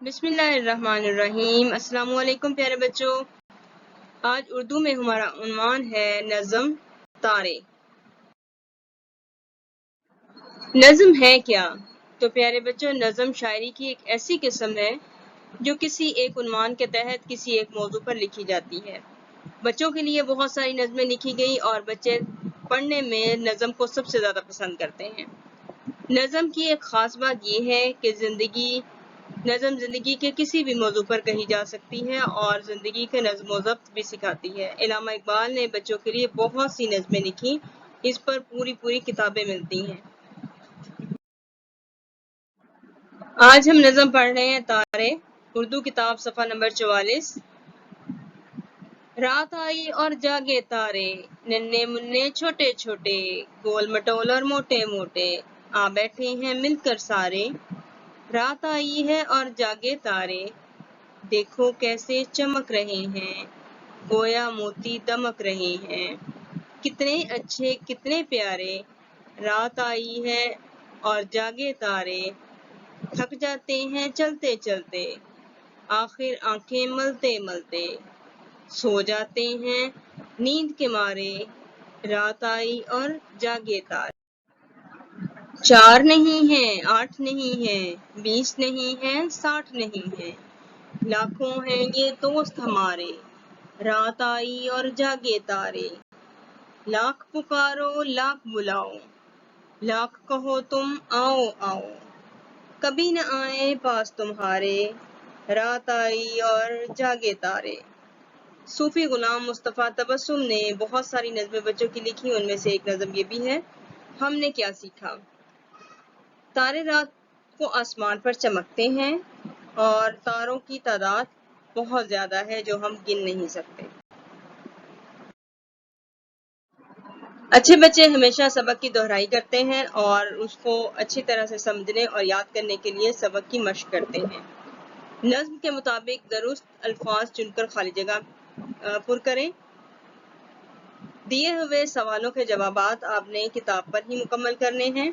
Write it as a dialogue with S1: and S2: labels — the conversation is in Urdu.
S1: بسم اللہ الرحمن الرحیم۔ السلام علیکم پیارے بچوں۔ آج اردو میں ہمارا عنوان ہے نظم تارے۔ نظم ہے کیا؟ تو پیارے بچوں، نظم شاعری کی ایک ایسی قسم ہے جو کسی ایک عنوان کے تحت کسی ایک موضوع پر لکھی جاتی ہے۔ بچوں کے لیے بہت ساری نظمیں لکھی گئی اور بچے پڑھنے میں نظم کو سب سے زیادہ پسند کرتے ہیں۔ نظم کی ایک خاص بات یہ ہے کہ نظم زندگی کے کسی بھی موضوع پر کہی جا سکتی ہے اور زندگی کے نظم و ضبط بھی سکھاتی ہے۔ علامہ اقبال نے بچوں کے لیے بہت سی نظمیں لکھی، اس پر پوری کتابیں ملتی ہیں۔ آج ہم نظم پڑھ رہے ہیں تارے، اردو کتاب صفحہ نمبر 44۔ رات آئی اور جاگے تارے، ننھے منھے چھوٹے چھوٹے، گول مٹول اور موٹے موٹے، آ بیٹھے ہیں مل کر سارے۔ رات آئی ہے اور جاگے تارے، دیکھو کیسے چمک رہے ہیں، گویا موتی دمک رہے ہیں، کتنے اچھے کتنے پیارے۔ رات آئی ہے اور جاگے تارے، تھک جاتے ہیں چلتے چلتے، آخر آنکھیں ملتے ملتے، سو جاتے ہیں نیند کے مارے۔ رات آئی اور جاگے تارے۔ 4 نہیں ہیں 8 نہیں ہیں 20 نہیں ہیں 60 نہیں ہیں، لاکھوں ہیں یہ دوست ہمارے۔ رات آئی اور جاگے تارے، لاکھ پکارو لاکھ بلاؤ، لاکھ کہو تم آؤ آؤ، کبھی نہ آئے پاس تمہارے۔ رات آئی اور جاگے تارے۔ صوفی غلام مصطفیٰ تبسم نے بہت ساری نظمیں بچوں کی لکھی، ان میں سے ایک نظم یہ بھی ہے، ہم نے کیا سیکھا۔ تارے رات کو آسمان پر چمکتے ہیں اور تاروں کی تعداد بہت زیادہ ہے جو ہم گن نہیں سکتے۔ اچھے بچے ہمیشہ سبق کی دہرائی کرتے ہیں اور اس کو اچھی طرح سے سمجھنے اور یاد کرنے کے لیے سبق کی مشق کرتے ہیں۔ نظم کے مطابق درست الفاظ چن کر خالی جگہ پر کریں۔ دیے ہوئے سوالوں کے جوابات آپ نے کتاب پر ہی مکمل کرنے ہیں۔